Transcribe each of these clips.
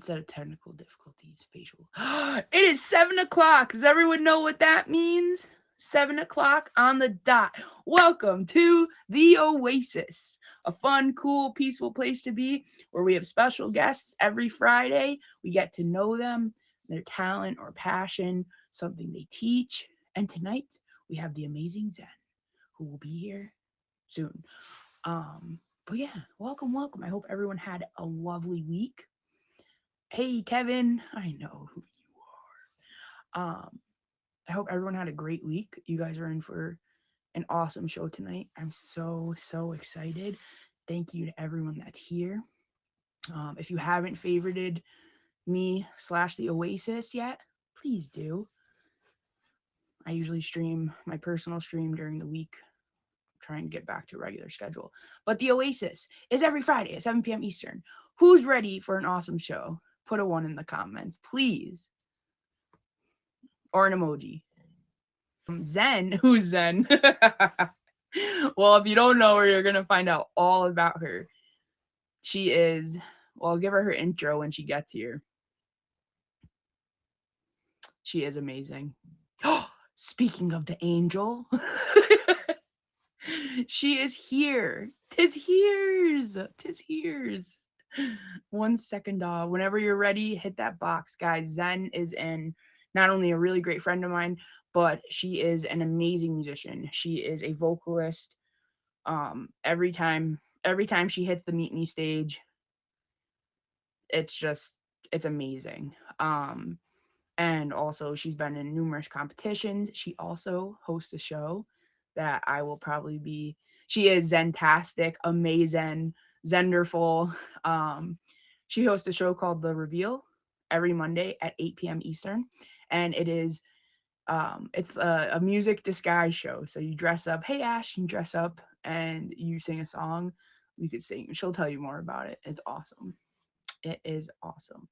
Instead of technical difficulties, facial. It is 7 o'clock. Does everyone know what that means? 7 o'clock on the dot. Welcome to the Oasis, a fun, cool, peaceful place to be where we have special guests every Friday. We get to know them, their talent or passion, something they teach. And tonight we have the amazing Zen, who will be here soon. But yeah, welcome, welcome. I hope everyone had a lovely week. Hey, Kevin, I know who you are. I hope everyone had a great week. You guys are in for an awesome show tonight. I'm so excited. Thank you to everyone that's here. If you haven't favorited me slash the Oasis yet, please do. I usually stream my personal stream during the week, trying to get back to a regular schedule. But the Oasis is every Friday at 7 p.m. Eastern. Who's ready for an awesome show? Put a one in the comments, please. Or an emoji. Zen. Who's Zen? Well, if you don't know her, you're going to find out all about her. She is, well, I'll give her intro when she gets here. She is amazing. Speaking of the angel, she is here. Tis here's. Tis here's. 1 second, whenever you're ready, hit that box, guys. Zen is not only a really great friend of mine, but she is an amazing musician. She is a vocalist. Every time she hits the Meet Me stage, it's amazing. And also she's been in numerous competitions. She also hosts a show that I will probably be. She is Zentastic, amazing, Zenderful. She hosts a show called The Reveal every Monday at 8 p.m. Eastern, and it's a music disguise show. So you dress up. Hey Ash, you dress up and you sing a song. You could sing. She'll tell you more about it. It's awesome. It is awesome.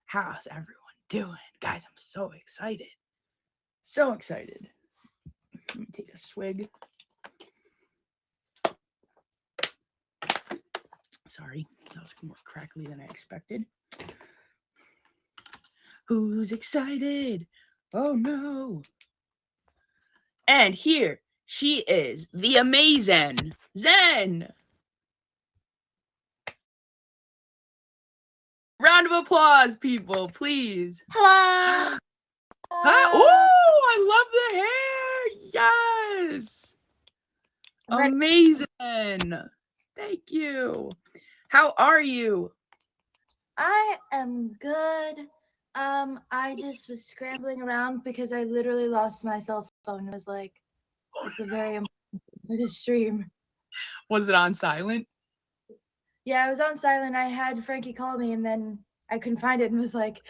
How's everyone doing? Guys, I'm so excited. So excited. Let me take a swig. Sorry, that was more crackly than I expected. Who's excited? Oh no. And here she is, the amazing Zen. Round of applause, people, please. Hello. Huh? Oh, I love the hair. Yes. Amazing. Thank you. How are you? I am good. I just was scrambling around because I literally lost my cell phone. It was like, it's a very important for the stream. Was it on silent? Yeah, I was on silent. I had Frankie call me and then I couldn't find it and was like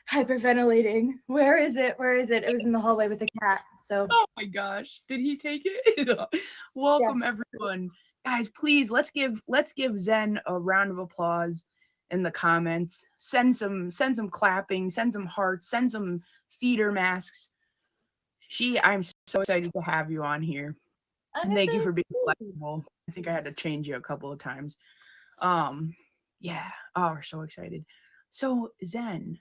hyperventilating. Where is it? Where is it? It was in the hallway with the cat. So Oh my gosh. Did he take it? yeah. Welcome everyone. Guys, please let's give Zen a round of applause in the comments. Send some clapping, send some hearts, send some theater masks. I'm so excited to have you on here. I'm And thank you excited for being too. flexible. I think I had to change you a couple of times. Um, yeah. Oh, we're so excited. So Zen,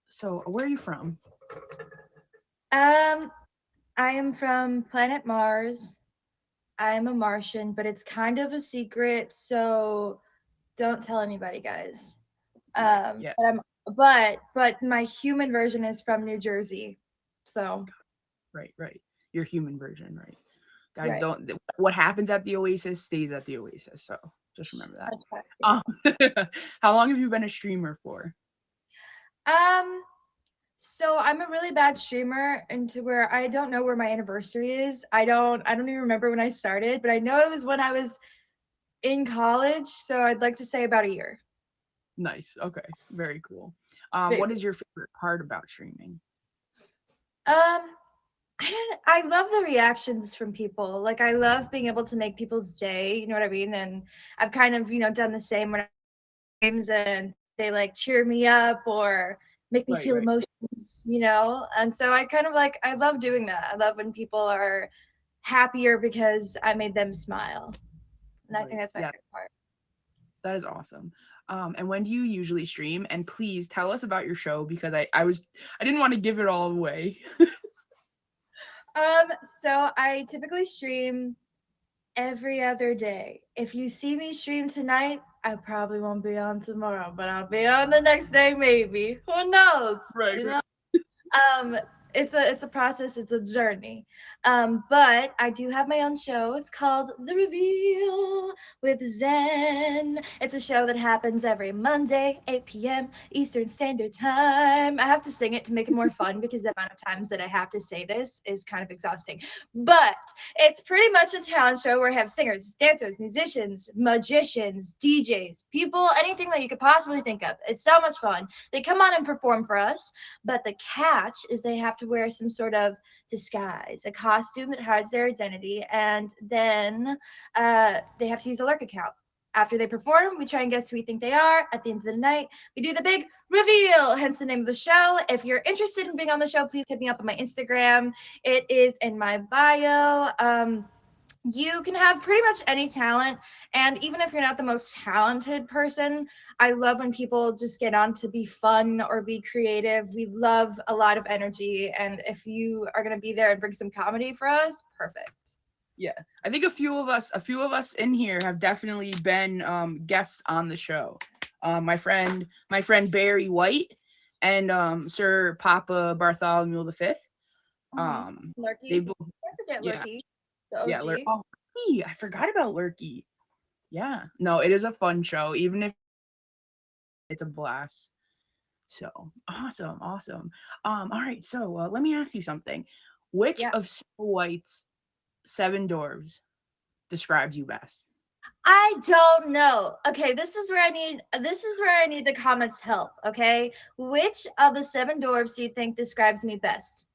so where are you from? Um, I am from planet Mars. I am a Martian, but it's kind of a secret, so don't tell anybody, guys. Right. Yeah. But but my human version is from New Jersey. So Right. Your human version, right? Guys, right. don't. What happens at the Oasis stays at the Oasis. So just remember that. That's correct. Yeah. How long have you been a streamer for? Um so I'm a really bad streamer into where I don't know where my anniversary is. I don't even remember when I started, but I know it was when I was in college, so I'd like to say about a year. Nice. Okay. Very cool. Big. What is your favorite part about streaming? Um I love the reactions from people. Like I love being able to make people's day, you know what I mean? And I've kind of, done the same when I games and they like cheer me up or make me Right. feel Right. emotions. And so I kind of like I love doing that. I love when people are happier because I made them smile. And I think Right. that's my Yeah. favorite part. That is awesome. And when do you usually stream? And please tell us about your show because I didn't want to give it all away. So I typically stream every other day. If you see me stream tonight, I probably won't be on tomorrow, but I'll be on the next day maybe. Who knows? Right. You know? Um, it's a process, it's a journey. But I do have my own show. It's called The Reveal with Zen. It's a show that happens every Monday, 8 p.m. Eastern Standard Time. I have to sing it to make it more fun because the amount of times that I have to say this is kind of exhausting. But it's pretty much a talent show where I have singers, dancers, musicians, magicians, DJs, people, anything that you could possibly think of. It's so much fun. They come on and perform for us. But the catch is they have to wear some sort of disguise, a costume that hides their identity, and then they have to use a lurk account. After they perform, we try and guess who we think they are. At the end of the night, we do the big reveal, hence the name of the show. If you're interested in being on the show, please hit me up on my Instagram. It is in my bio. You can have pretty much any talent, and even if you're not the most talented person, I love when people just get on to be fun or be creative. We love a lot of energy, and if you are going to be there and bring some comedy for us, perfect. Yeah. I think a few of us in here have definitely been guests on the show. My friend Barry White and Sir Papa Bartholomew the Fifth. Mm-hmm. Um they Lurky, both don't forget yeah, Lurky, the yeah, OG. oh, Lurky, I forgot about Lurky. Yeah. No, it is a fun show. Even if it's a blast. So awesome, awesome. All right, so let me ask you something. Which Yeah. of Snow White's seven dwarves describes you best? I don't know. Okay, this is where I need the comments help, okay? Which of the seven dwarfs do you think describes me best?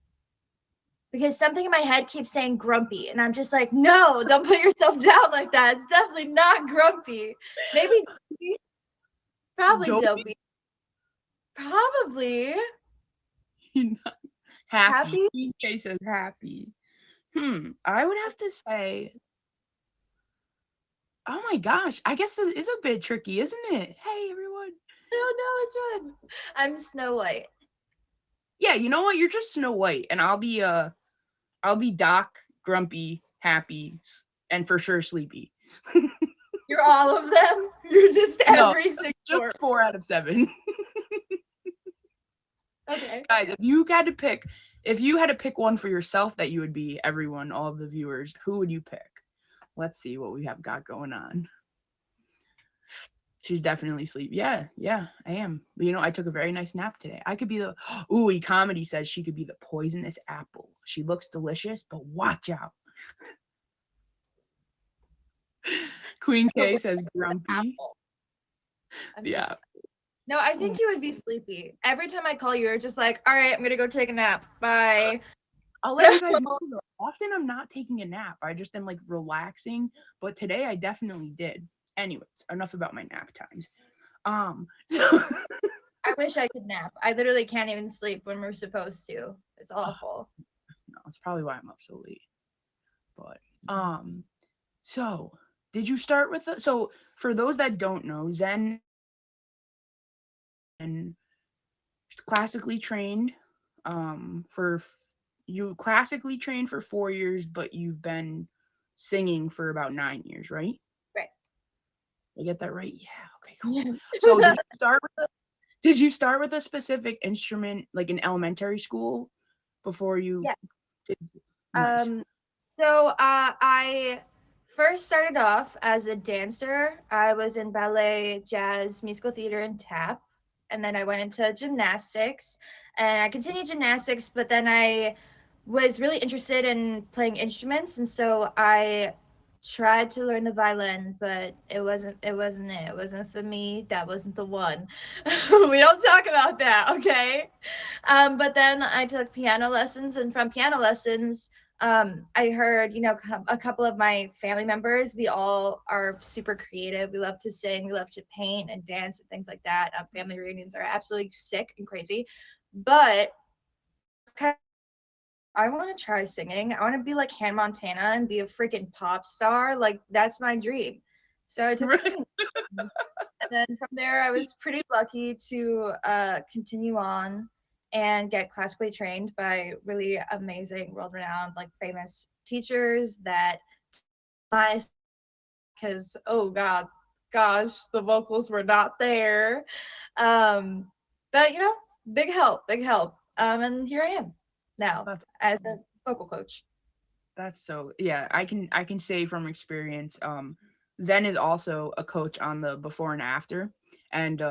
Because something in my head keeps saying grumpy, and I'm just like, no, don't put yourself down like that. It's definitely not grumpy. Maybe dopey? Probably Dopey, dopey. Probably happy. happy. Queen K says happy. I would have to say, oh my gosh, I guess that is a bit tricky, isn't it? Hey everyone. I don't know which one. I'm Snow White. Yeah, you know what? You're just Snow White, and I'll be Doc, grumpy, happy, and for sure sleepy. You're all of them. You're just No, every single just dwarf. 4 out of 7. Okay. Guys, if you had to pick one for yourself that you would be, everyone, all of the viewers, who would you pick? Let's see what we have got going on. She's definitely asleep. Yeah, yeah, I am. But I took a very nice nap today. I could be the ooh, comedy says she could be the poisonous apple. She looks delicious, but watch out. Queen The K way says grumpy. apple. I'm dead. Yeah. No, I think you would be sleepy. Every time I call you, you're just like, all right, I'm gonna go take a nap. Bye. I'll So let you guys know though. Often I'm not taking a nap. I just am like relaxing. But today I definitely did. Anyways, enough about my nap times. So I wish I could nap. I literally can't even sleep when we're supposed to. It's awful. no, it's probably why I'm up so late. But so did you start with so for those that don't know, Zen and classically trained for you classically trained for 4 years, but you've been singing for about 9 years, right? Right. I get that right? Yeah. Okay. Cool. Yeah. So did you start with a specific instrument like in elementary school before you Yeah. did? Nice. Um, I first started off as a dancer. I was in ballet, jazz, musical theater, and tap. And then I went into gymnastics. And I continued gymnastics, but then I was really interested in playing instruments. And so I tried to learn the violin, but it. It wasn't for me. That wasn't the one. We don't talk about that, okay? But then I took piano lessons, and from piano lessons, I heard, a couple of my family members, we all are super creative. We love to sing, we love to paint and dance and things like that. Family reunions are absolutely sick and crazy. But I was kind of I want to try singing. I want to be like Hannah Montana and be a freaking pop star. Like, that's my dream. So I took Right. singing lessons, And then from there, I was pretty lucky to continue on and get classically trained by really amazing, world-renowned, like famous teachers that my because oh god, gosh, the vocals were not there. Um, but big help, big help. And here I am now That's as a vocal coach. That's so yeah, I can say from experience, Zen is also a coach on the Before and After, and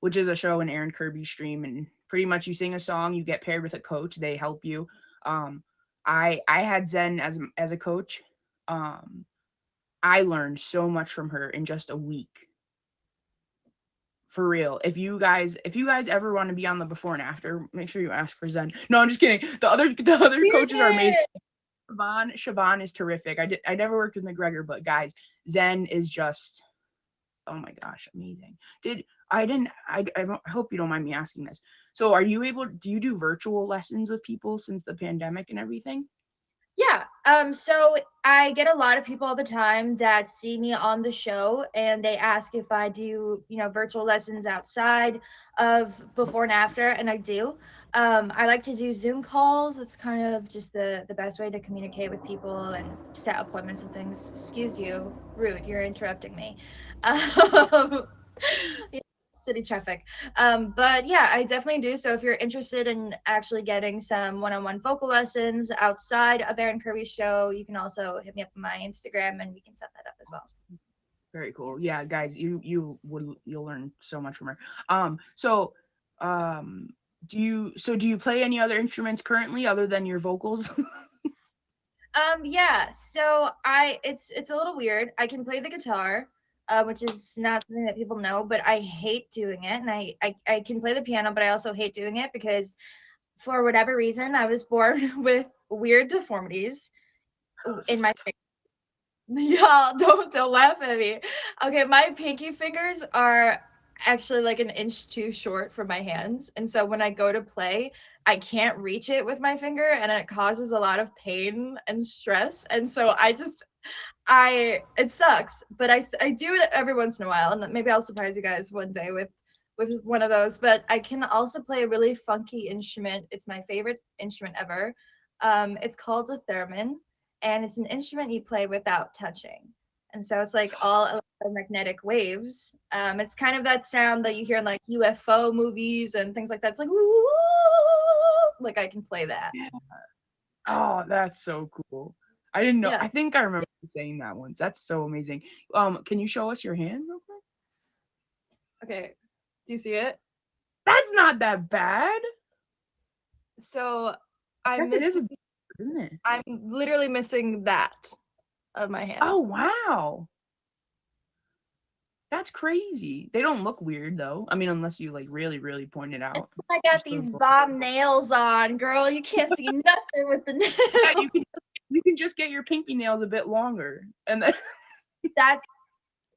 which is a show in Aaron Kirby's stream, and pretty much you sing a song, you get paired with a coach, they help you. Um, I had Zen as a coach. Um, I learned so much from her in just a week. For real. If you guys ever want to be on the Before and After, make sure you ask for Zen. No, I'm just kidding. The other coaches are amazing. Period. Siobhan is terrific. I never worked with McGregor, but guys, Zen is just, oh my gosh, amazing. Did I didn't I hope you don't mind me asking this. So do you do virtual lessons with people since the pandemic and everything? Yeah. So I get a lot of people all the time that see me on the show and they ask if I do, virtual lessons outside of before and after, and I do. I like to do Zoom calls. It's kind of just the best way to communicate with people and set appointments and things. Excuse you, rude. You're interrupting me. Um, city traffic. But yeah, I definitely do. So if you're interested in actually getting some one-on-one vocal lessons outside of Aaron Kirby's show, you can also hit me up on my Instagram and we can set that up as well. Very cool. Yeah, guys, you'll learn so much from her. So um do you play any other instruments currently other than your vocals? Yeah. So it's a little weird. I can play the guitar, which is not something that people know, but I hate doing it, and I can play the piano, but I also hate doing it because for whatever reason I was born with weird deformities in my Yeah, don't laugh at me. Okay, my pinky fingers are actually like an inch too short for my hands, and so when I go to play, I can't reach it with my finger, and it causes a lot of pain and stress. And so I it sucks, but I do it every once in a while, and maybe I'll surprise you guys one day with one of those. But I can also play a really funky instrument. It's my favorite instrument ever. It's called a theremin, and it's an instrument you play without touching. And so it's like all electromagnetic waves. It's kind of that sound that you hear in like UFO movies and things like that. It's like, "Ooh," like I can play that. Oh, that's so cool. I didn't know. Yeah. I think I remember you saying that once. That's so amazing. Can you show us your hand real quick? Okay. Do you see it? That's not that bad. So I Yes, it miss is a bit, isn't it? I'm literally missing that of my Oh hand. wow. That's crazy. They don't look weird though. I mean, unless you like really, really point it It's out. 'cause I got Just these bomb nails on, girl. You can't see nothing with the yeah, nails. you can just get your pinky nails a bit longer, and then That's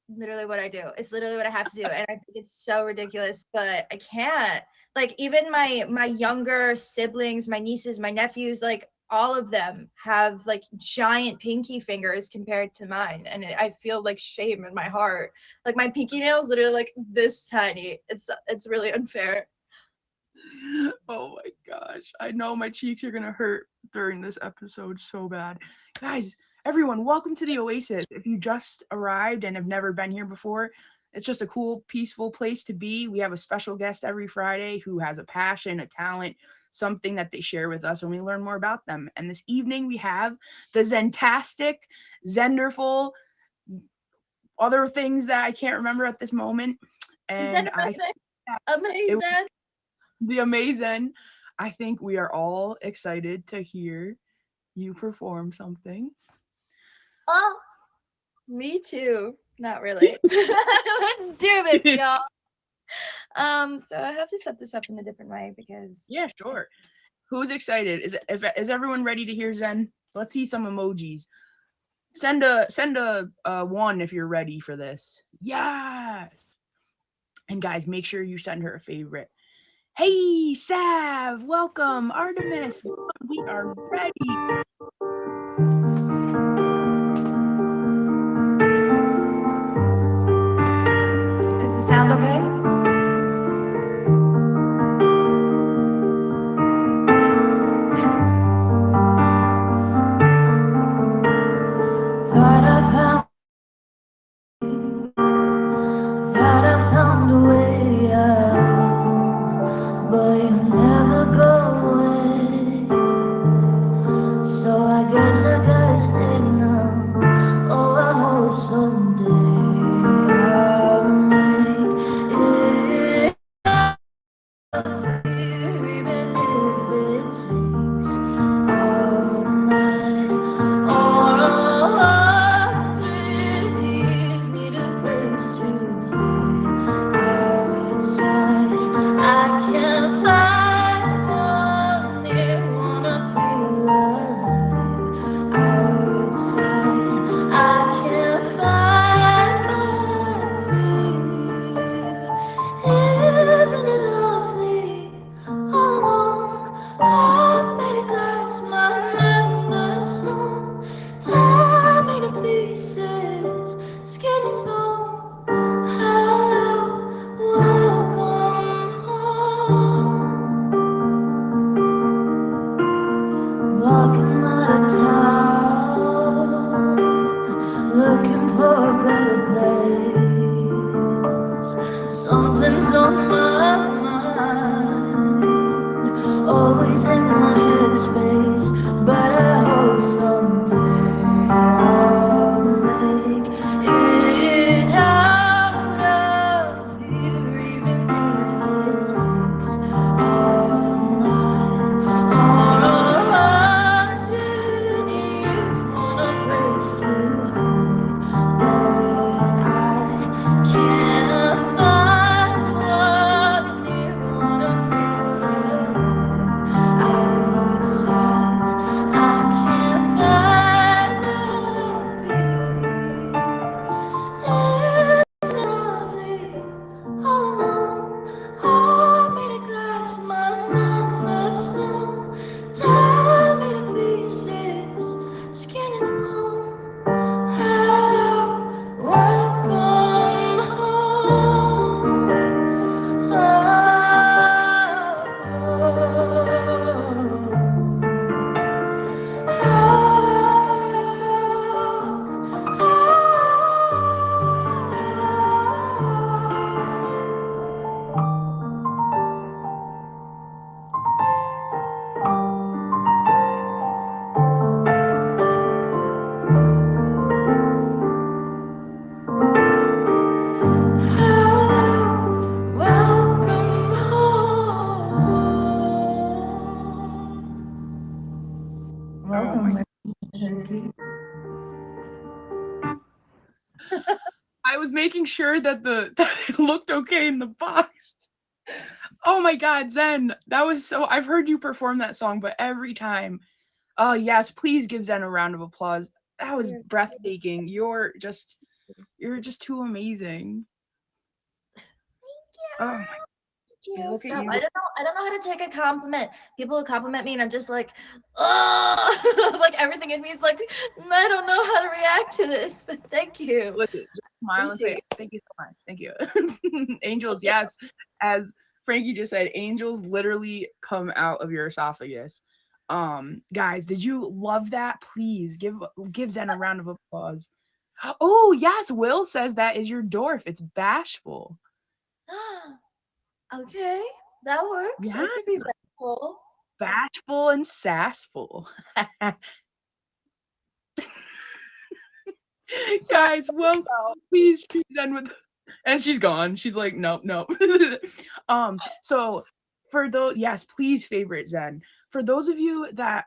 literally what I do. It's literally what I have to do, and I think it's so ridiculous, but I can't. Like even my younger siblings, my nieces, my nephews, like all of them have like giant pinky fingers compared to mine, and I feel like shame in my heart. Like my pinky nails literally like this tiny. It's really unfair. oh my gosh, I know my cheeks are gonna hurt during this episode so bad. Guys, everyone, welcome to the Oasis. If you just arrived and have never been here before, it's just a cool, peaceful place to be. We have a special guest every Friday who has a passion, a talent, something that they share with us, and we learn more about them. And this evening we have the Zentastic, Zenderful, other things that I can't remember at this moment. Is that And I think that it amazing? the amazing. I think we are all excited to hear you perform something. Oh, me too. Not really. Let's do this, y'all. So I have to set this up in a different way because Yeah, sure. Who's excited? Is everyone ready to hear Zen? Let's see some emojis. Send a one if you're ready for this. Yes. And guys, make sure you send her a favorite. Hey, Sav, welcome. Artemis, we are ready. is the sound okay? Thought I found Thought I found a way out, but you never go away. So I guess I gotta stay now. Oh, I hope someday I'll make it out here, even if it takes all night or 100 years. Need a place to hide outside. I can't find one near. Wanna feel alive outside. I can't find my feet. Isn't it lovely? All alone, I've made a glass, my mind of stone. Tear me to pieces, skin and bone. Hello, welcome home. Walking out of town, looking for a better place. Something's on my mind, always in my headspace. But I hope someday I'll make it out of here, even if it takes all night or 100 years. Want a place to hide, but I can't find one near. Wanna feel alive outside. I can't find my feet. Isn't it lovely? All alone, I made a glass, my mind of stone. Tear me to pieces, skin and bone. Hello, welcome home. Welcome home. Oh my! Welcome, turkey. I was making sure that the that it looked okay in the box. Oh my God, Zen, that was so. I've heard you perform that song, but every time, oh yes, please give Zen a round of applause. That was breathtaking. You're just too amazing. Oh my, look at Stop. you. I don't know how to take a compliment. People compliment me and I'm just like, oh, like everything in me is like, I don't know how to react to this, but thank you. Listen, just smile and say Appreciate thank you so much. Thank you. Angels, yes. As Frankie just said, angels literally come out of your esophagus. Guys, did you love that? Please give Zen a round of applause. Oh yes, Will says that is your dwarf. It's bashful. you. Okay, that works. Yeah, I could be thankful. bashful and sassful. Sorry. Guys, well, So, please choose Zen with, and she's gone. She's like, nope, nope. So for those, yes, please favorite Zen. For those of you that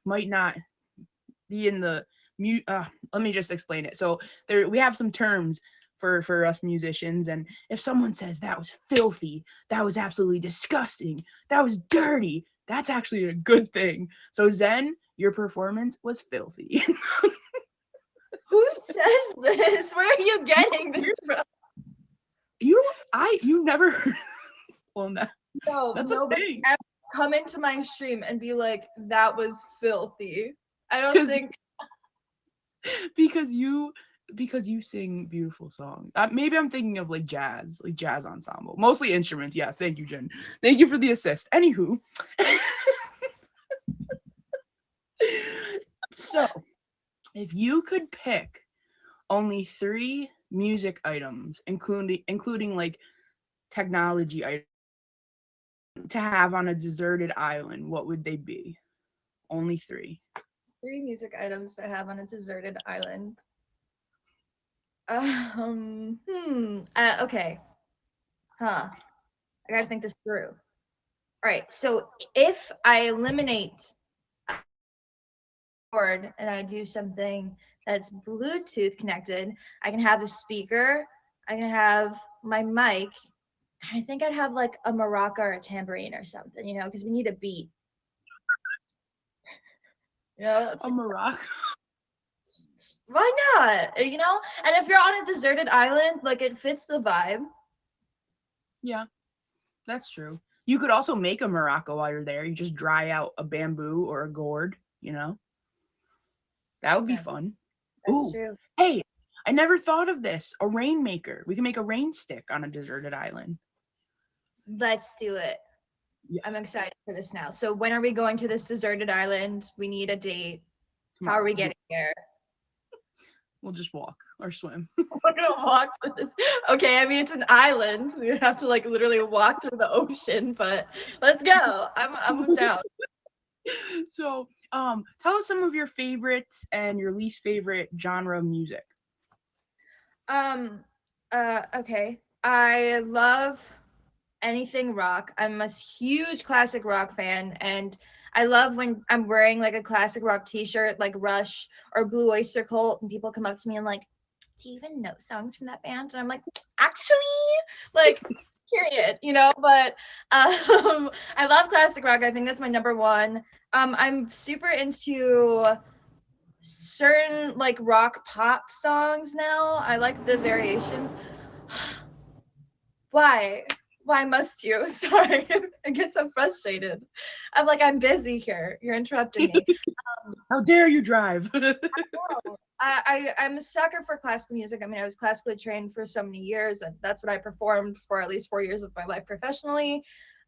might not be in the let me just explain it. So there we have some terms for us musicians, and if someone says that was filthy, that was absolutely disgusting, that was dirty, that's actually a good thing. So Zen, your performance was filthy. who says this? Where are you getting you this from? you never well no, No, that's a nobody's thing. ever come into my stream and be like, that was filthy. I don't Because think. because because you sing beautiful songs. Maybe I'm thinking of like jazz ensemble, mostly instruments. Yes, thank you, Jen. Thank you for the assist. Anywho, so if you could pick only three music items, including like technology items, to have on a deserted island, what would they be? Only three. Three music items to have on a deserted island. Okay. Huh. I gotta think this through. All right. So if I eliminate cord and I do something that's Bluetooth connected, I can have a speaker. I can have my mic. I think I'd have like a maraca or a tambourine or something, because we need a beat. It's A like, Morocco. why not? And if you're on a deserted island, like it fits the vibe. Yeah, that's true. You could also make a Morocco while you're there. You just dry out a bamboo or a gourd, you know? That would be Okay, fun. that's Ooh, true. hey, I never thought of this. A rainmaker. We can make a rain stick on a deserted island. Let's do it. Yeah, I'm excited for this now. So when are we going to this deserted island? We need a date. How are tomorrow. we getting there? We'll just walk or swim. We're gonna walk to this. Okay, I mean it's an island. We have to like literally walk through the ocean, but let's go. I'm down. So, tell us some of your favorites and your least favorite genre of music. Um okay. I love anything rock. I'm a huge classic rock fan, and I love when I'm wearing like a classic rock t-shirt like Rush or Blue Oyster Cult and people come up to me and like, "Do you even know songs from that band?" And I'm like, "Actually, like period, but I love classic rock. I think that's my number one. I'm super into certain like rock pop songs now. I like the variations. Why? Why must you? Sorry, I get so frustrated. I'm like, I'm busy here. You're interrupting me. How dare you drive? No, I'm a sucker for classical music. I mean, I was classically trained for so many years, and that's what I performed for at least 4 years of my life professionally.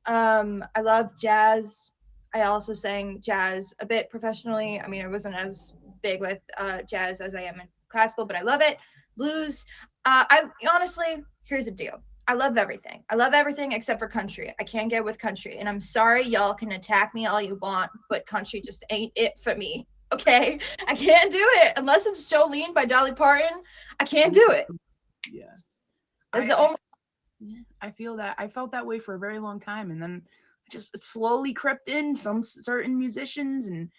I love jazz. I also sang jazz a bit professionally. I mean, I wasn't as big with jazz as I am in classical, but I love it. Blues. I honestly, here's the deal. I love everything. I love everything except for country. I can't get with country, and I'm sorry, y'all can attack me all you want, but country just ain't it for me. Okay, I can't do it unless it's Jolene by Dolly Parton. I can't do it. Yeah. That's I, the I only. yeah, I feel that. I felt that way for a very long time, and then it slowly crept in some certain musicians. And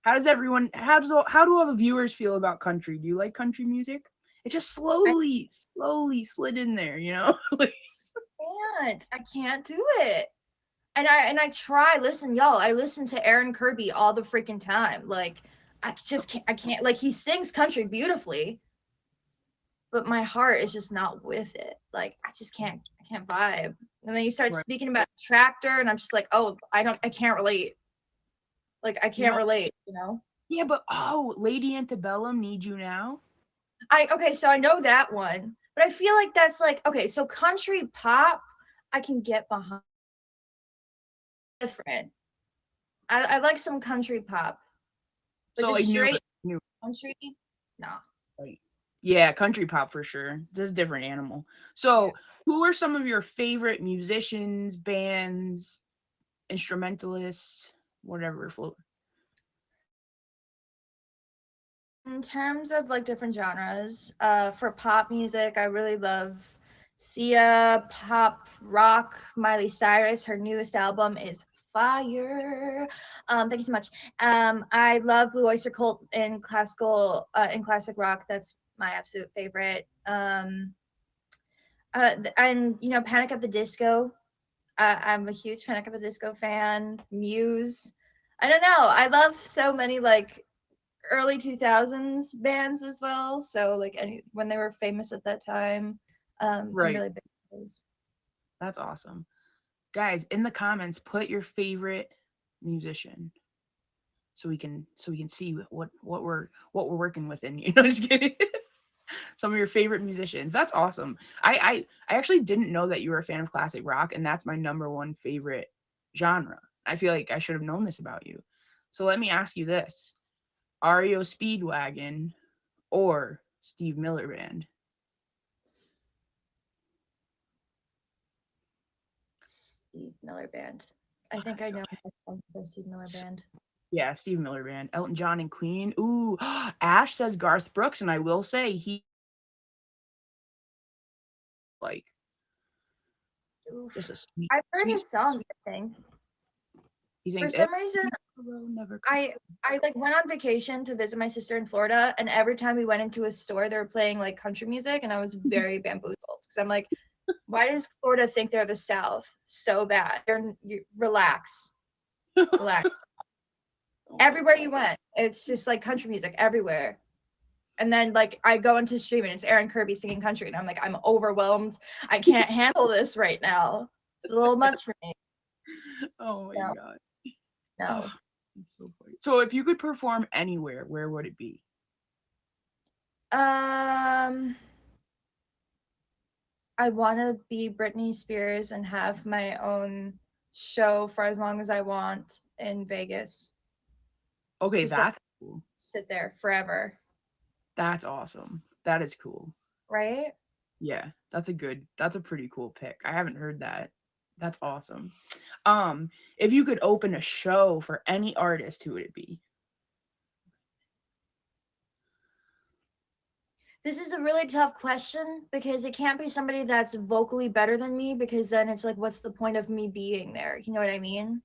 how do all the viewers feel about country? Do you like country music? It just I slowly slid in there, you know? Like, can't. I can't do it. And I try. Listen, y'all. I listen to Aaron Kirby all the freaking time. Like I just can't. I can't. Like he sings country beautifully, but my heart is just not with it. Like I just can't. I can't vibe. And then you start right. speaking about tractor, and I'm just like, oh, I don't. I can't relate. Like I You can't know? relate. Yeah, but Lady Antebellum, Need You Now. I okay, so I know that one, but I feel like that's like okay, so country pop I can get behind. Different. I like some country pop, but So just like straight new, country, nah. like yeah, country pop for sure. It's a different animal. Yeah. So, who are some of your favorite musicians, bands, instrumentalists, whatever float? In terms of like different genres, for pop music, I really love Sia, pop rock, Miley Cyrus. Her newest album is fire. Thank you so much. I love Blue Oyster Cult in classic rock. That's my absolute favorite. And Panic at the Disco. I'm a huge Panic at the Disco fan. Muse. I don't know. I love so many like early 2000s bands as well. So like when they were famous at that time, I'm Right. really big on those. That's awesome. Guys, in the comments, put your favorite musician so we can see what we're working with in you. Know, just kidding. some of your favorite musicians. That's awesome. I actually didn't know that you were a fan of classic rock, and that's my number one favorite genre. I feel like I should have known this about you. So let me ask you this: REO Speedwagon or Steve Miller Band? Steve Miller Band. I Oh, think that's I so know the Steve Miller Band. yeah, Steve Miller Band, Elton John and Queen. Ooh, Ash says Garth Brooks, and I will say he like just Oof. a sweet, I've heard sweet. his songs, I think. He For sings some reason, "Tomorrow Never Comes." I like went on vacation to visit my sister in Florida, and every time we went into a store, they were playing like country music, and I was very bamboozled because I'm like, why does Florida think they're the South so bad? Relax, relax. Oh my Everywhere god. you went, it's just like country music everywhere. And then like I go into stream and it's Aaron Kirby singing country, and I'm like, I'm overwhelmed. I can't handle this right now. It's a little much for me. Oh my No, god. Oh, no. it's so funny. So if you could perform anywhere, where would it be? Um, I want to be Britney Spears and have my own show for as long as I want in Vegas. Okay, Just like that's cool. sit there forever, That's awesome. That is cool. right? Yeah, that's a pretty cool pick. I haven't heard that. That's awesome. If you could open a show for any artist, who would it be? This is a really tough question because it can't be somebody that's vocally better than me because then it's like, what's the point of me being there? You know what I mean?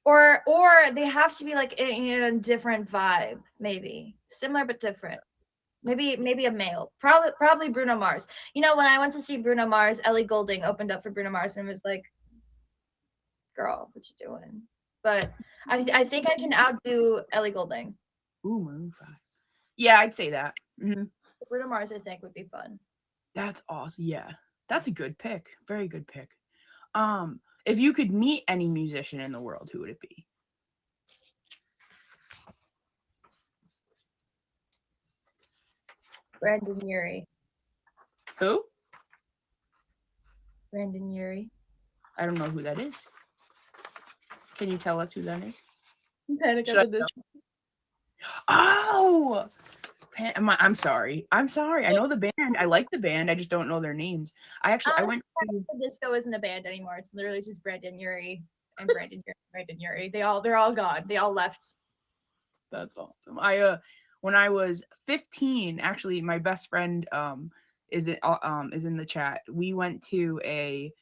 Or they have to be like in a different vibe, maybe similar but different. Maybe a male. Probably Bruno Mars. You know, when I went to see Bruno Mars, Ellie Goulding opened up for Bruno Mars and was like, "Girl, what you doing?" But I think I can outdo Ellie Goulding. Ooh, Maroon 5. Yeah, I'd say that. Bruno Mars, I think, would be fun. That's awesome. Yeah, that's a good pick. Very good pick. If you could meet any musician in the world, who would it be? Brandon Urie. Who? Brandon Urie. I don't know who that is. Can you tell us who that is? Panic Should at I the know? Disco. Oh, I'm sorry. I'm sorry. I know the band. I like the band. I just don't know their names. I Honestly, went to. the Disco isn't a band anymore. It's literally just Brandon Urie and Brandon Urie. They're all gone. They all left. That's awesome. When I was 15, actually, my best friend is in the chat. We went to a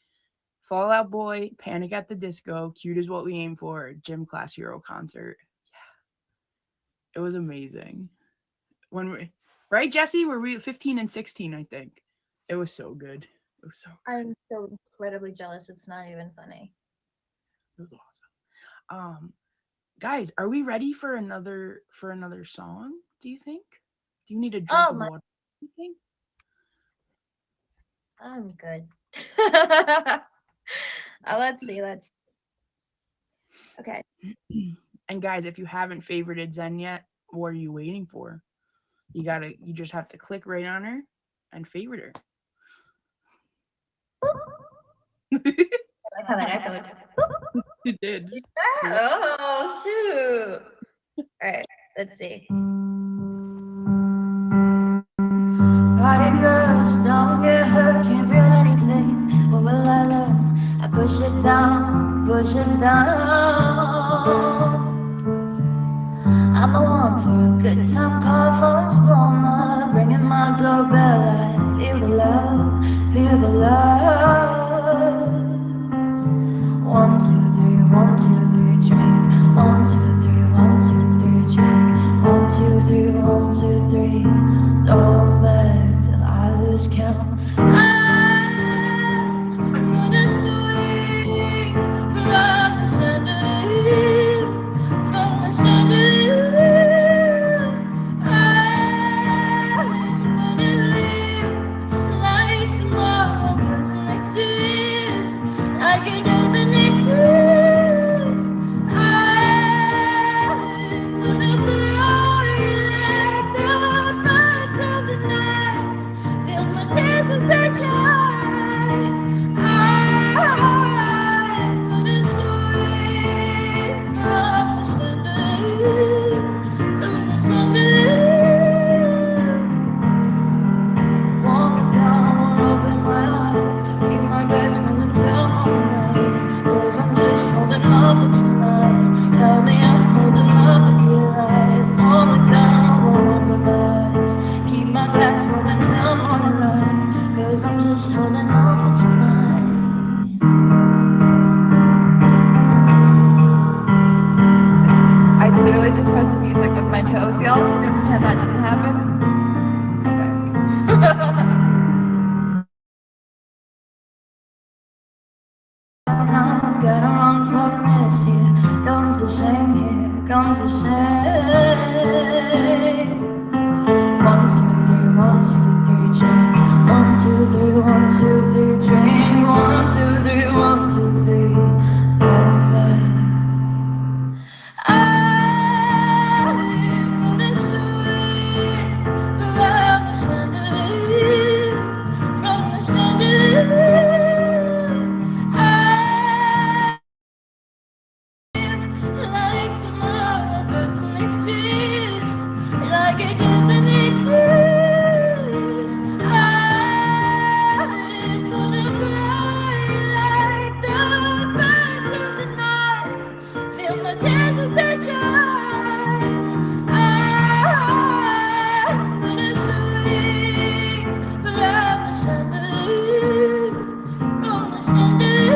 Fall Out Boy, Panic at the Disco, Cute is What We Aim For, Gym Class Hero concert. It was amazing. When we, right, Jesse? Were we 15 and 16? I think it was so good. It was so I'm so incredibly jealous. It's not even funny. it was awesome. Guys, are we ready for another song? Do you think? Do you need a drink Oh of my, water? You think? I'm good. Let's see. Let's. Okay. And guys, if you haven't favorited Zen yet, what are you waiting for? You just have to click right on her and favorite her. I like how that echoed. You did. Oh shoot! All right. Let's see. Party girls, don't get hurt, can't feel anything. What will I learn? I push it down, push it down. I'm the one for a good time call for a spawner. Ringing my doorbell, I feel the love, feel the love. 1, 2, 3, 1, 2, 3, drink. 1, 2, 3, 1, 2, 3, drink. 1, 2, 3, 1, 2, 3. Throw back till I lose count. I'm gonna swing from the chandelier, from the chandelier. now I'm gonna run from this. Here comes the shame, here comes the shame. 1, 2, 3, 1, 2, 3, drink. 1, 2, 3, 1, 2, 3, drink. 1, 2, 3, 1, 2, 3, fall back. I'm gonna swing from the chandelier, from the chandelier. Like tomorrow doesn't exist, like it doesn't exist. I'm gonna fly like the birds of the night. Feel my dances they try. I'm gonna swing from the chandelier, from the chandelier.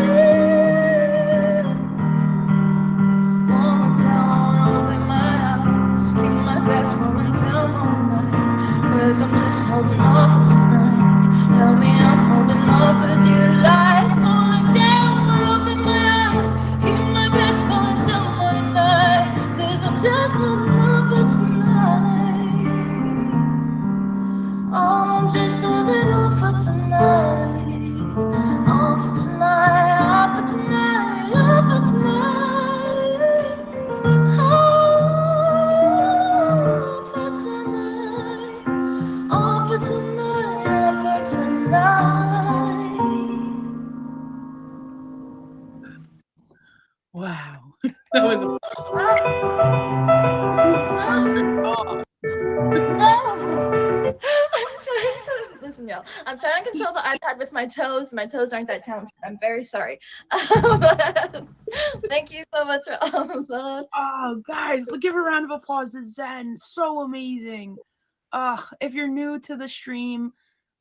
Wanna down all in my house, keep my glass rolling down all night. Cause I'm just holding on for tonight. Help me, I'm holding on for dear life. Falling down all in my house, keep my glass rolling down all night. Cause I'm just holding on for tonight. Oh, I'm just holding on for tonight. On for tonight, on for tonight, on for tonight. On for tonight, on for tonight, on for tonight. Wow. That was a No. I'm trying to listen, y'all. I'm trying to control the iPad with my toes. My toes aren't that talented. I'm very sorry. Thank you so much for all of that. Oh, guys, give a round of applause to Zen. So amazing. If you're new to the stream,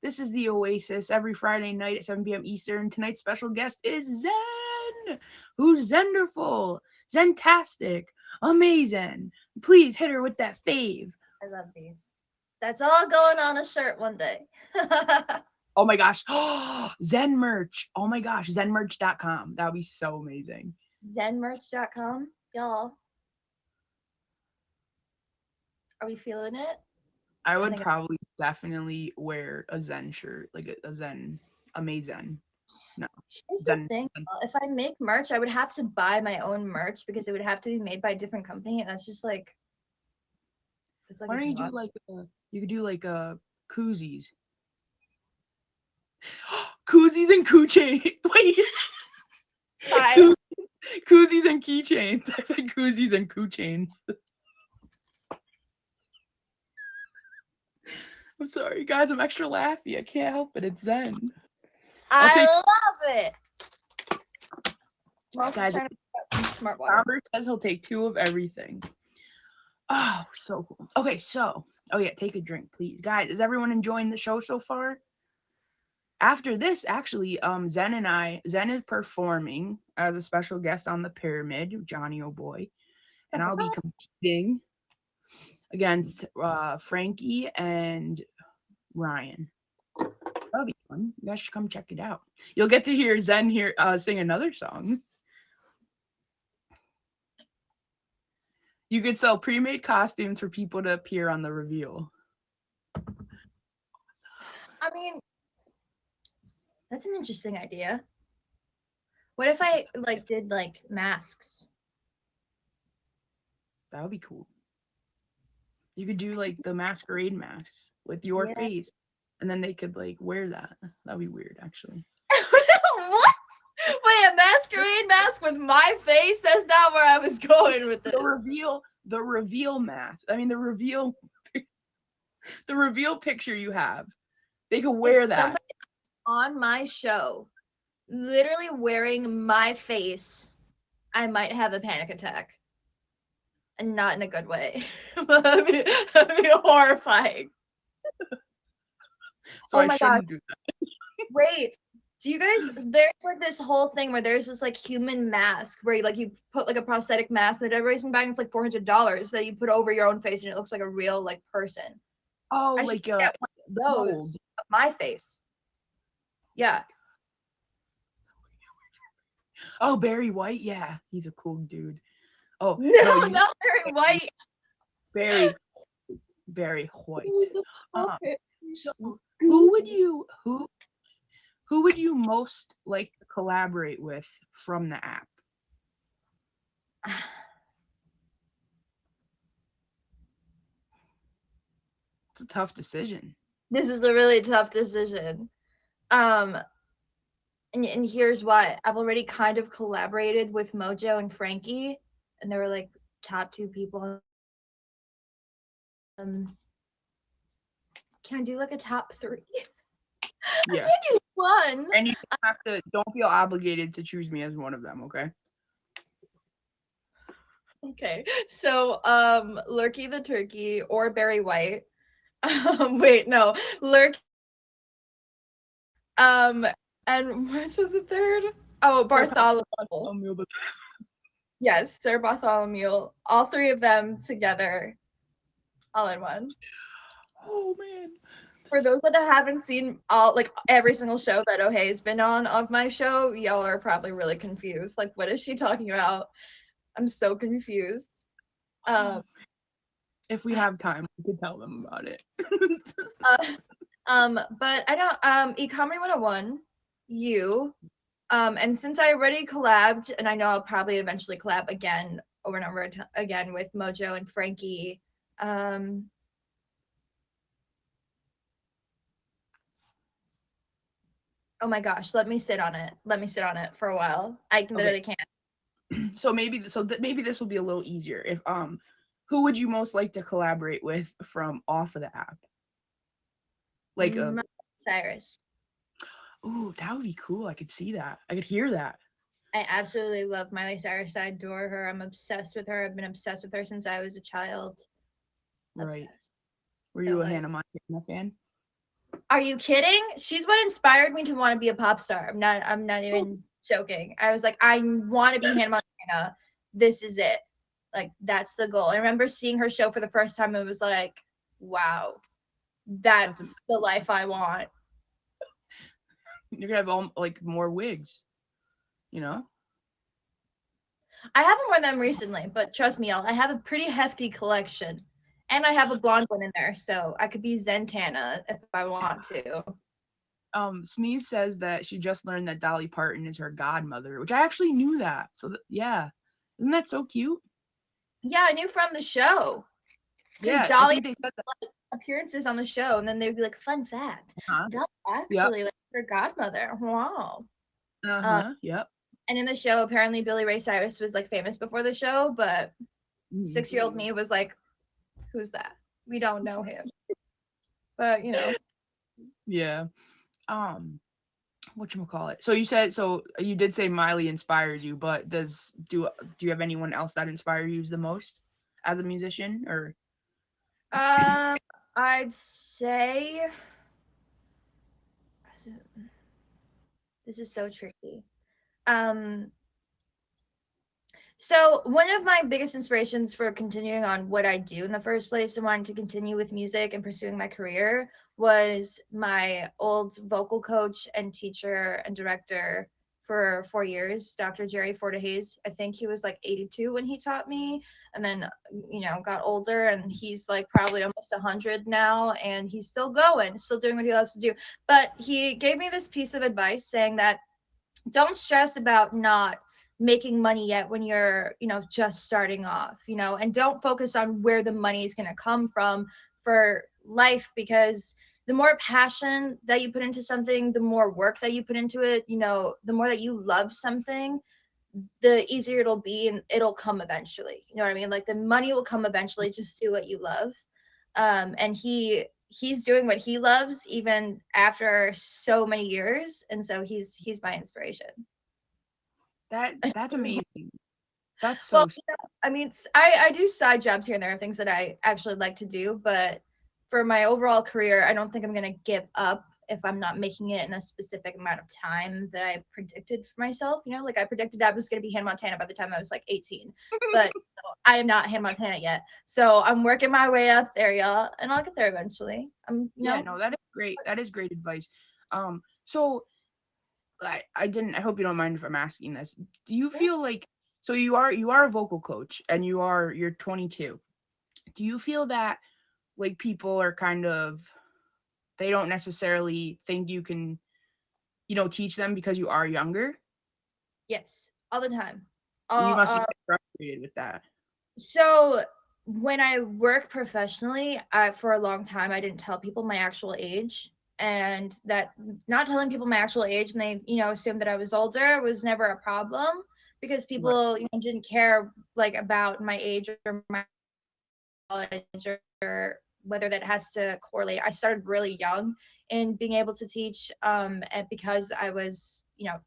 this is the Oasis every Friday night at 7 p.m. Eastern. Tonight's special guest is Zen, who's Zenderful, Zentastic, amazing. Please hit her with that fave. I love these. That's all going on a shirt one day. Oh my gosh. Zen merch. Oh my gosh. Zenmerch.com. That would be so amazing. Zenmerch.com. Y'all, are we feeling it? I I would think probably definitely wear a Zen shirt, like a Zen, a Mazen. No, here's the Zen. thing. If I make merch, I would have to buy my own merch because it would have to be made by a different company, and that's just like it's like Why a don't you do lot. like you could do like koozies, koozies and keychain. Wait, Fine. koozies and keychains. I said koozies and keychains. I'm sorry, guys. I'm extra laughy. I can't help it. It's Zen. I'll I take love it. I'm also guys. trying to put some smart water. Robert says he'll take 2 of everything. Oh, so cool. Okay, so yeah, take a drink, please, guys. Is everyone enjoying the show so far? After this, actually, Zen is performing as a special guest on the Pyramid, Johnny Oh Boy, and I'll be competing against Frankie and Ryan. That'll be fun. You guys should come check it out. You'll get to hear Zen here sing another song. You could sell pre-made costumes for people to appear on the reveal. I mean, that's an interesting idea. What if I like did like masks? That would be cool. You could do like the masquerade masks with your Yeah. face, and then they could like wear that. That'd be weird, actually. What? Wait, a masquerade mask with my face? That's not where I was going with this. The reveal mask. I mean, the reveal picture you have. They could wear If that. somebody on my show literally wearing my face, I might have a panic attack. And not in a good way. that'd be horrifying. So Oh I my god. shouldn't do that. Wait. Do you guys there's like this whole thing where there's this like human mask where you put like a prosthetic mask that everybody's been buying, it's like $400 that you put over your own face and it looks like a real like person. Oh, I should like get one of those mold. of my face. Yeah. Oh, Barry White. Yeah, he's a cool dude. Oh no, No, you not very white. Barry Barry White. Who the fuck Um, so is who would you most like to collaborate with from the app? It's a tough decision. This is a really tough decision. Um, and here's why. I've already kind of collaborated with Mojo and Frankie, and they were like top two people. Can I do like a top three? I Yeah, can't do one. and you don't feel obligated to choose me as one of them. Okay. Okay, so Lurky the Turkey or Barry White. Wait, no, Lurky. Um, and what was the third? Oh, Sir Bartholomew. Bartholomew, but Yes, Sir Bartholomew. All three of them together, all in one. oh man. For those that haven't seen all like every single show that Oh Hey's been on of my show, y'all are probably really confused. Like, what is she talking about? I'm so confused. Um, If we have time, we could tell them about it. uh, but I don't eComedy 101, you. And since I already collabed, and I know I'll probably eventually collab again over and over again with Mojo and Frankie. Um, oh my gosh, let me sit on it. Let me sit on it for a while. I Okay. literally can't. So maybe this will be a little easier. If who would you most like to collaborate with from off of the app? Like Miley Cyrus. ooh, that would be cool. I could see that. I could hear that. I absolutely love Miley Cyrus. I adore her. I'm obsessed with her. I've been obsessed with her since I was a child. Right. Obsessed. Were So you a like, Hannah Montana fan? are you kidding? She's what inspired me to want to be a pop star. I'm not even joking. I was like, I want to be Hannah Montana. This is it. Like that's the goal. I remember seeing her show for the first time and was like, wow, that's the life I want. You're gonna have all like more wigs, you know? I haven't worn them recently, but trust me, y'all, I have a pretty hefty collection. And I have a blonde one in there, so I could be Zentana if I want to. Smeeze says that she just learned that Dolly Parton is her godmother, which I actually knew that. So yeah, isn't that so cute? Yeah, I knew from the show. Because Yeah, I Dolly think they said that. appearances on the show, and then they'd be like, "Fun fact, Uh-huh. Dolly Yep. actually like her godmother." Wow. Um, Uh-huh. Yep. and in the show, apparently Billy Ray Cyrus was like famous before the show, but Mhm. 6-year-old me was like, "Who's that? We don't know him." But you know, Yeah. Um, whatchamacallit? So you said so you did say Miley inspires you, but do you have anyone else that inspires you the most as a musician or um, I'd say this is so tricky. Um, So, one of my biggest inspirations for continuing on what I do in the first place and wanting to continue with music and pursuing my career was my old vocal coach and teacher and director for 4 years, Dr. Jerry Fortehayes. I think he was like 82 when he taught me, and then, got older, and he's like probably almost 100 now, and he's still going, still doing what he loves to do. But he gave me this piece of advice saying that don't stress about not making money yet when you're just starting off, and don't focus on where the money is going to come from for life, because the more passion that you put into something, the more work that you put into it, the more that you love something, the easier it'll be, and it'll come eventually. You know what I mean? Like the money will come eventually. Just do what you love. And he's doing what he loves even after so many years, and so he's my inspiration. that's amazing. That's Well, so I mean, I do side jobs here and there, things that I actually like to do, but for my overall career, I don't think I'm gonna give up if I'm not making it in a specific amount of time that I predicted for myself. Like I predicted I was gonna be Hannah Montana by the time I was like 18, but I am not Hannah Montana yet. So I'm working my way up there, y'all, and I'll get there eventually. yeah, no, that is great. That is great advice. So I didn't. I hope you don't mind if I'm asking this. Do you feel like, so you are a vocal coach and you're 22. Do you feel that like people are kind of, they don't necessarily think you can, teach them because you are younger? Yes, all the time. You must be Uh, frustrated with that. so when I work professionally, for a long time I didn't tell people my actual age, and that not telling people my actual age and they assumed that I was older was never a problem because Right. people didn't care like about my age or my knowledge or whether that has to correlate. I started really young in being able to teach, and because I was,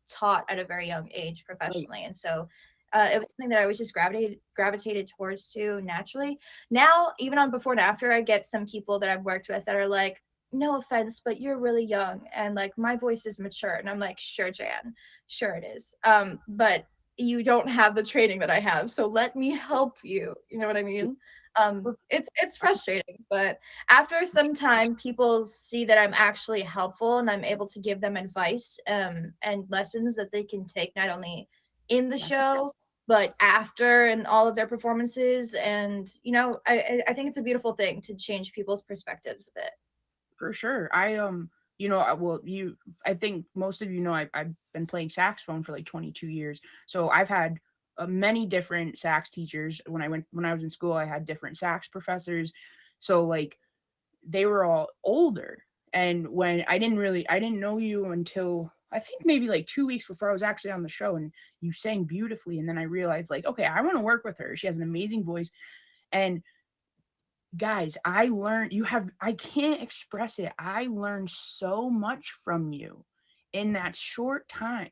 taught at a very young age Right. professionally, and so it was something that I was just gravitated towards too naturally. Now, even on before and after, I get some people that I've worked with that are like, "No offense, but you're really young, and like my voice is mature," and I'm like, "Sure, Jan, sure it is, but." You don't have the training that I have, so let me help you. You know what I mean? It's frustrating, but after some time people see that I'm actually helpful and I'm able to give them advice, and lessons that they can take not only in the show but after and all of their performances. And I think it's a beautiful thing to change people's perspectives a bit. For sure. Well, I think most of you know I've been playing saxophone for like 22 years. So I've had many different sax teachers. When I was in school, I had different sax professors. So like they were all older. And when I didn't know you until I think maybe like 2 weeks before I was actually on the show, and you sang beautifully. And then I realized like, okay, I want to work with her. She has an amazing voice. And guys, I can't express it. I learned so much from you in that short time.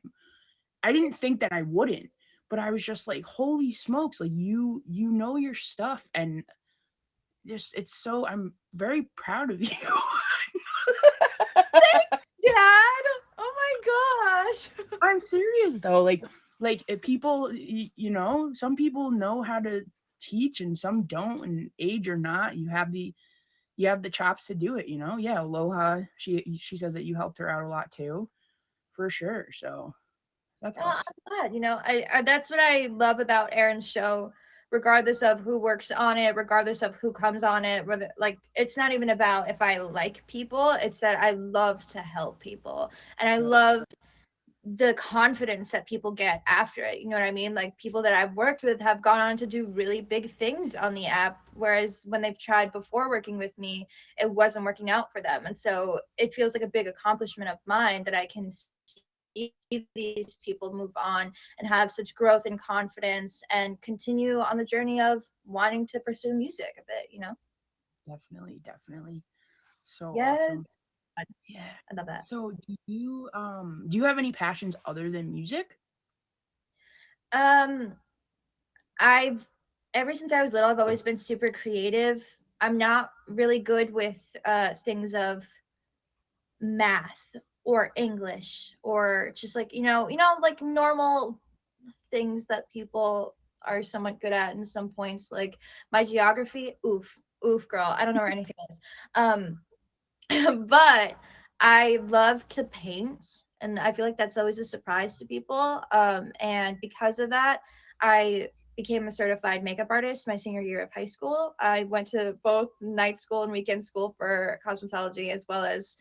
I didn't think that I wouldn't, but I was just like, holy smokes, like you know your stuff. And just it's so, I'm very proud of you. Thanks, Dad. Oh my gosh. I'm serious though. Like if people, some people know how to teach and some don't, and age or not, you have the chops to do it. Yeah, Aloha, she says that you helped her out a lot too, for sure. So that's I'm awesome. glad. I that's what I love about Aaron's show, regardless of who works on it, regardless of who comes on it. Whether like it's not even about if I like people; it's that I love to help people, and I Right. love the confidence that people get after it. You know what I mean? Like people that I've worked with have gone on to do really big things on the app, whereas when they've tried before working with me, it wasn't working out for them. And so it feels like a big accomplishment of mine that I can see these people move on and have such growth and confidence and continue on the journey of wanting to pursue music a bit. Definitely, definitely. So awesome. Yes. Yeah. I love that. So do you have any passions other than music? Um, I've ever since I was little, I've always been super creative. I'm not really good with things of math or English or just like like normal things that people are somewhat good at in some points. Like my geography, oof, girl, I don't know where anything is. Um, but I love to paint, and I feel like that's always a surprise to people. And because of that, I became a certified makeup artist my senior year of high school. I went to both night school and weekend school for cosmetology, as well as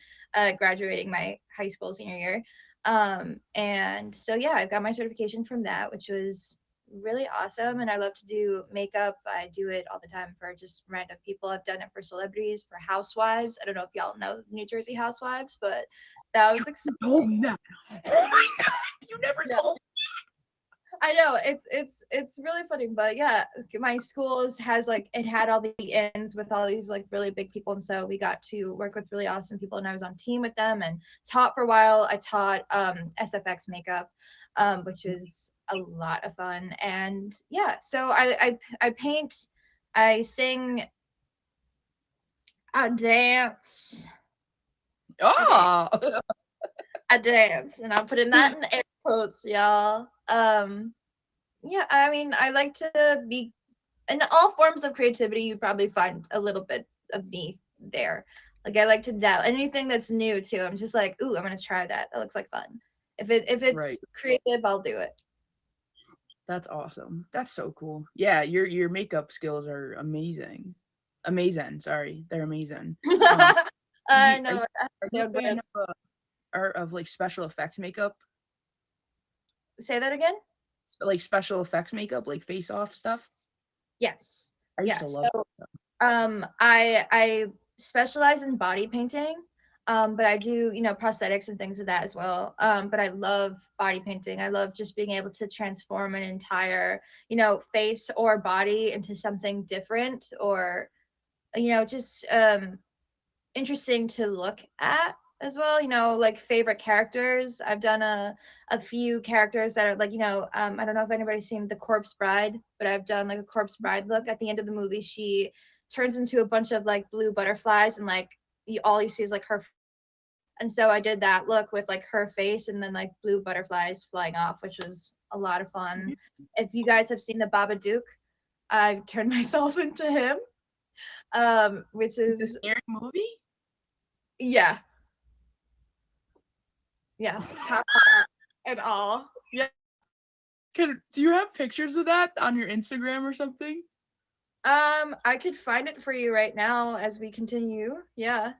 graduating my high school senior year. And so yeah, I've got my certification from that, which was really awesome. And I love to do makeup. I do it all the time for just random people. I've done it for celebrities, for housewives. I don't know if y'all know New Jersey housewives, but that You was told exciting. me that. Oh my god, you never Yeah, told. I know it's really funny, but yeah, my school has like it had all the ends with all these like really big people, and so we got to work with really awesome people, and I was on team with them and taught for a while. I taught SFX makeup, which was a lot of fun, and yeah, so I paint, I sing, I dance, I dance, Oh. I dance, and I'm putting that in air quotes, y'all. Yeah, I mean, I like to be in all forms of creativity. You probably find a little bit of me there. Like I like to dabble anything that's new too. I'm just like, ooh, I'm gonna try that. That looks like fun. If Right. it's creative, I'll do it. That's awesome. That's so cool. Yeah, your makeup skills are amazing. Amazing. Sorry, they're amazing. Um, is I you know, I are you understand a what fan of art of like special effects makeup? say that again? Like special effects makeup, like face off stuff? Yes. I used Yeah. to love So that. I specialize in body painting. But I do, prosthetics and things of that as well. But I love body painting. I love just being able to transform an entire, face or body into something different, or, just interesting to look at as well. Like favorite characters. I've done a few characters that are like, I don't know if anybody's seen The Corpse Bride, but I've done like a Corpse Bride look. At the end of the movie, she turns into a bunch of like blue butterflies, and like all you see is like her. And so I did that look with like her face and then like blue butterflies flying off, which was a lot of fun. Yeah, If you guys have seen the Babadook, I turned myself into him, which it's a is, scary movie. yeah, yeah, top and all. Yeah. Do you have pictures of that on your Instagram or something? I could find it for you right now as we continue. Yeah.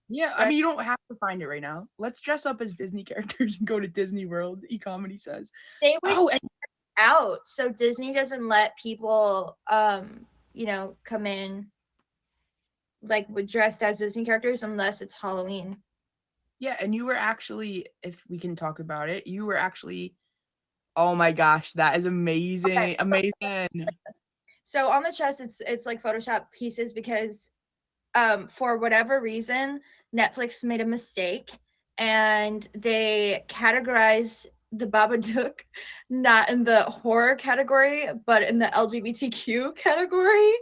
Yeah, I But mean you don't have to find it right now. Let's dress up as Disney characters and go to Disney World. E-comedy says. they would Oh, kick us out, so Disney doesn't let people, come in like with dressed as Disney characters unless it's Halloween. yeah, and you were actually, if we can talk about it, you were actually, oh my gosh, that is Okay. amazing. Amazing. So on the chest, it's like Photoshop pieces because for whatever reason, Netflix made a mistake and they categorized the Babadook not in the horror category, but in the LGBTQ category.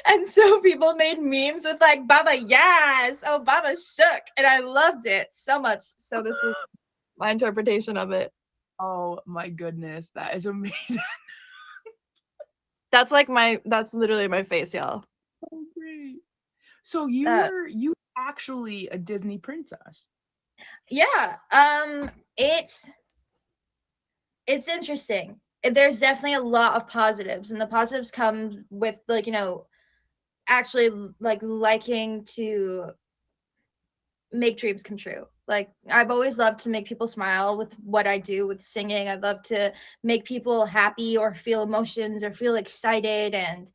And so people made memes with like Baba yes, oh Baba shook, and I loved it so much. So this was my interpretation of it. Oh my goodness, that is amazing. That's literally my face, y'all. So great. So Uh, you were actually a Disney princess. yeah, it's interesting. There's definitely a lot of positives, and the positives come with like, actually like liking to make dreams come true. Like I've always loved to make people smile with what I do with singing. I love to make people happy or feel emotions or feel excited, and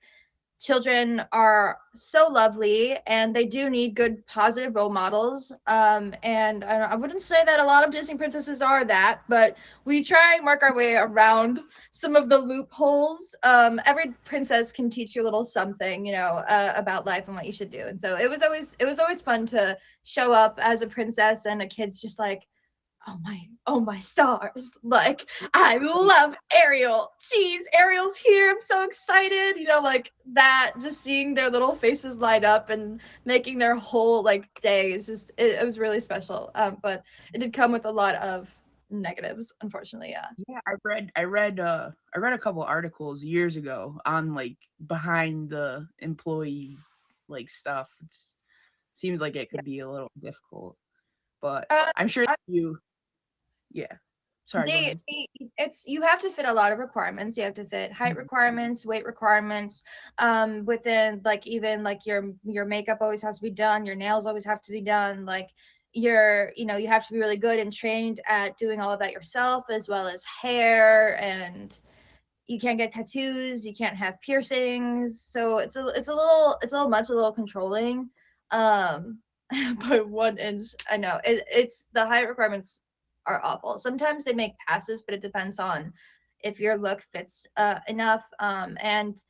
children are so lovely and they do need good positive role models, and I wouldn't say that a lot of Disney princesses are that, but we try and work our way around some of the loopholes. Every princess can teach you a little something, about life and what you should do, and so it was always fun to show up as a princess and a kid's just like, oh my stars, like I love Ariel. Jeez, Ariel's here, I'm so excited, like that. Just seeing their little faces light up and making their whole like day is just, it was really special. But it did come with a lot of negatives, unfortunately. Yeah. Yeah, I read a couple articles years ago on like behind the employee like stuff. It's seems like it could be a little difficult, but uh, I'm sure I you yeah. Sorry, go they, ahead. it's, you have to fit a lot of requirements. You have to fit height Mhm. requirements, weight requirements, within like, even like your makeup always has to be done, your nails always have to be done, like you have to be really good and trained at doing all of that yourself, as well as hair. And you can't get tattoos, you can't have piercings, so it's a little much, a little controlling. um but 1 inch, I know it's the height requirements are awful. Sometimes they make passes, but it depends on if your look fits enough. And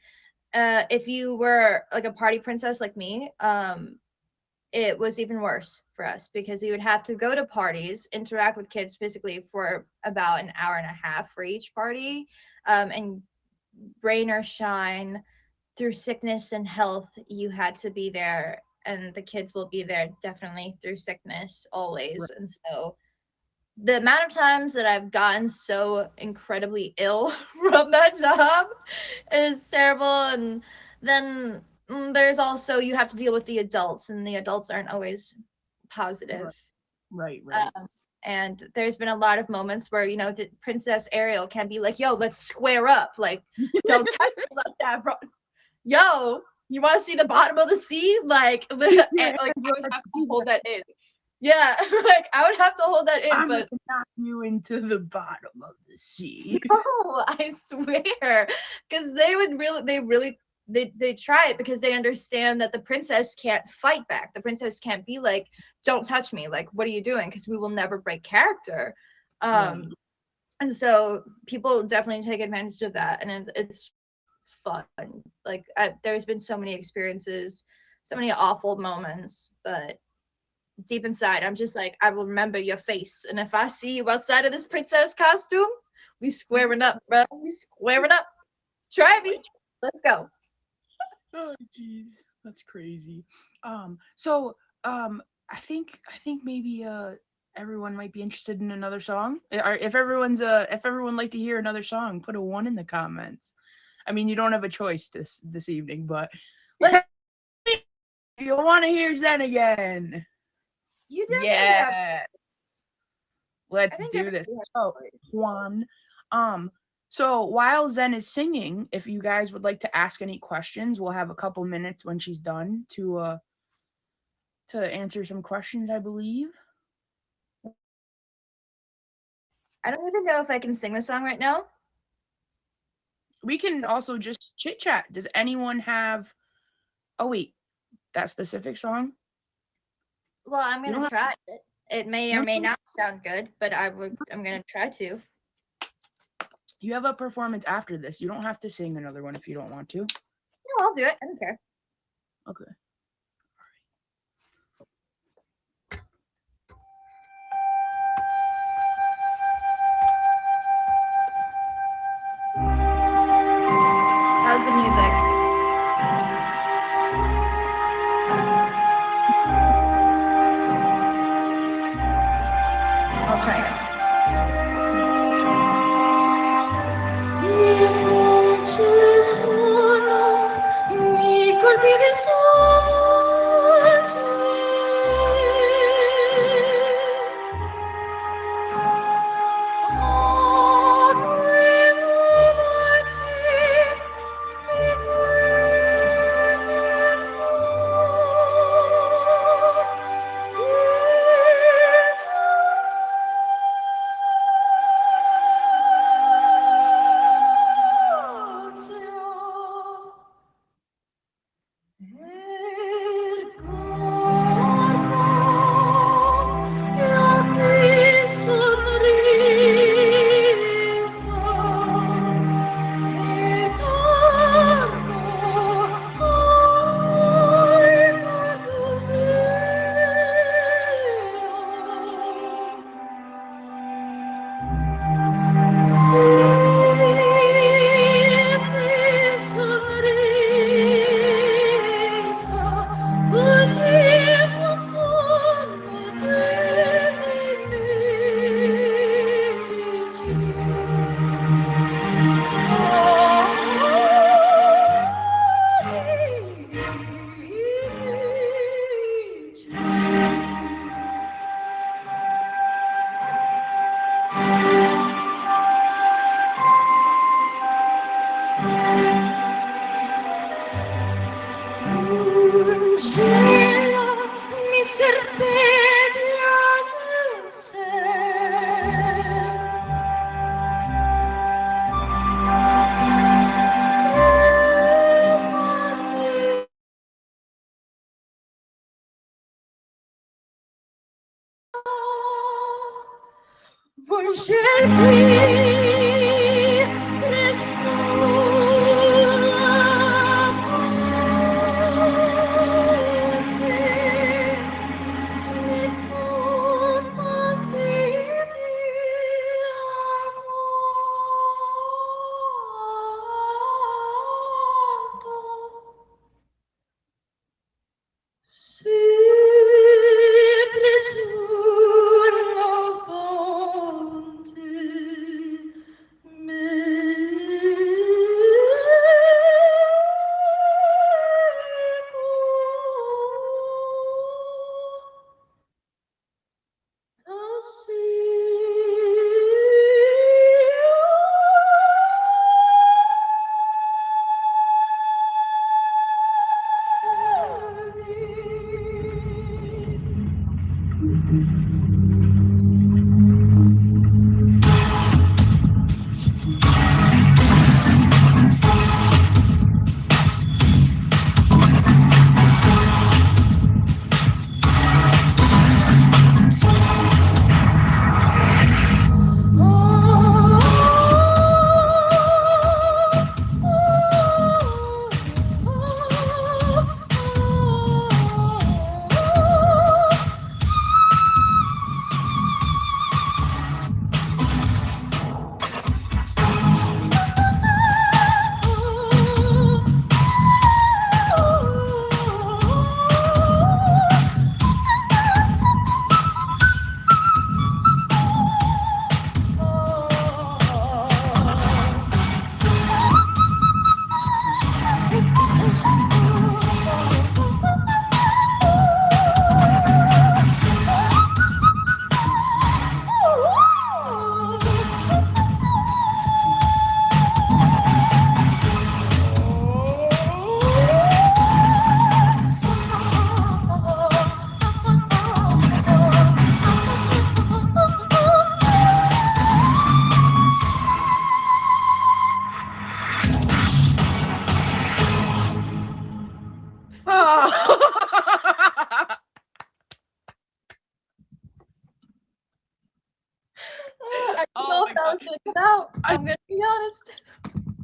if you were like a party princess like me, it was even worse for us because we would have to go to parties, interact with kids physically for about an hour and a half for each party, and rain or shine, through sickness and health, you had to be there, and the kids will be there definitely through sickness always. Right. And so the amount of times that I've gotten so incredibly ill from that job is terrible. And then there's also, you have to deal with the adults, and the adults aren't always Right. positive. Right, right. Um, And there's been a lot of moments where, the Princess Ariel can be like, yo, let's square up. Like, don't touch me like that, bro. Yo, you want to see the bottom of the sea? Like, and, like, I would have to hold that in. Yeah, like, I would have to hold that in, I'm but gonna knock you into the bottom of the sea. no, I swear. Because they try it because they understand that the princess can't fight back. The princess can't be like, don't touch me. Like, what are you doing? Because we will never break character. Right. And so people definitely take advantage of that. And it's fun. Like, there's been so many experiences, so many awful moments, but deep inside, I'm just like, I will remember your face. And if I see you outside of this princess costume, we squaring up, bro. We squaring up. Try me. Let's go. Oh, jeez, that's crazy. So I think maybe everyone might be interested in another song. Or if everyone like to hear another song, put a one in the comments. I mean, you don't have a choice this evening, but let's if you want to hear Zen again. You definitely have. Yeah, I let's think do this. everybody has So a choice. Juan, um, so while Zen is singing, if you guys would like to ask any questions, we'll have a couple minutes when she's done to answer some questions, I believe. I don't even know if I can sing the song right now. We can also just chit chat. Does anyone have? Oh wait, that specific song. Well, I'm You gonna don't have. try it. It may or may not sound good, but I'm gonna try to. You have a performance after this. You don't have to sing another one if you don't want to. No, I'll do it. I don't care. Okay. How's the music? I'll try it. Mi colpi di sole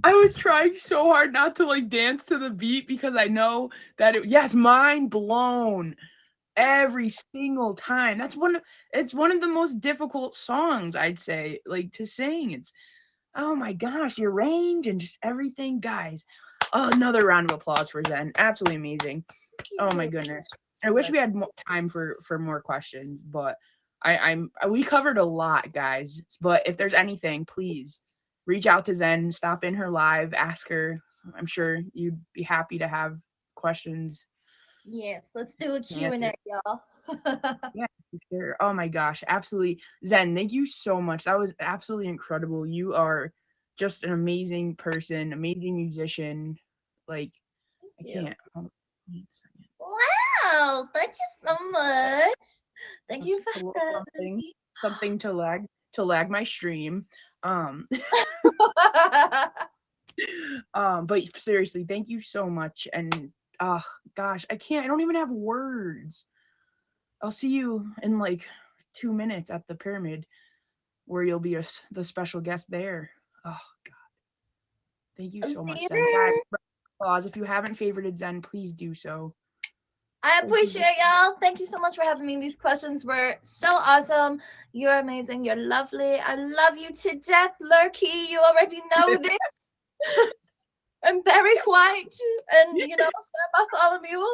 I was trying so hard not to like dance to the beat because I know that yes, mind blown every single time. It's one of the most difficult songs I'd say like to sing. It's oh my gosh, your range and just everything, guys. Oh, another round of applause for Zen. Absolutely amazing. Oh my goodness. I wish we had more time for more questions, but we covered a lot, guys. But if there's anything, please reach out to Zen, stop in her live, ask her. I'm sure you'd be happy to have questions Yes, let's do a answered. Q&A, y'all. Yeah, for sure. Oh my gosh, absolutely. Zen, thank you so much. That was absolutely incredible. You are just an amazing person, amazing musician. Like, I You. can't. Hold on a second. Wow, thank you so much. Thank you Just for a little having something, me. something to lag my stream. Um, but seriously, thank you so much. And oh gosh, I can't. I don't even have words. I'll see you in like 2 minutes at the pyramid where you'll be the special guest there. Oh God, thank you I'll so see much, you Zen. Guys, there. applause. If you haven't favorited Zen, please do so. I Thank you. appreciate y'all. Thank you so much for having me. These questions were so awesome. You're amazing. You're lovely. I love you to death, Lurky. You already know this. I'm very white and, Sir Bartholomew.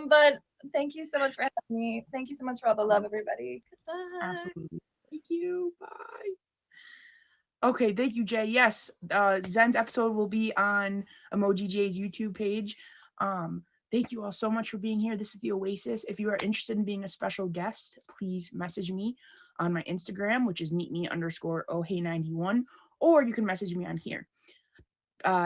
But thank you so much for having me. Thank you so much for all the love, everybody. Goodbye. Absolutely. Thank you. Bye. Okay, thank you, Jay. Yes, Zen's episode will be on Emoji Jay's YouTube page. Thank you all so much for being here. This is the Oasis. If you are interested in being a special guest, please message me on my Instagram, which is meetme_ohey91, or you can message me on here.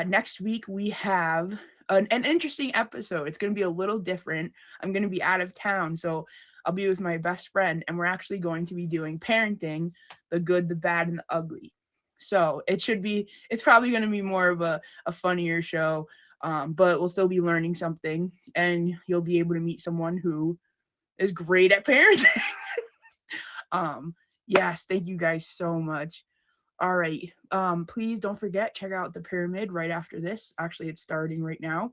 Next week we have an interesting episode. It's going to be a little different. I'm going to be out of town, so I'll be with my best friend, and we're actually going to be doing parenting, the good, the bad, and the ugly. So it's probably going to be more of a funnier show, but we'll still be learning something, and you'll be able to meet someone who is great at parenting. um, yes, thank you guys so much. All right. Please don't forget, check out the pyramid right after this. Actually, it's starting right now.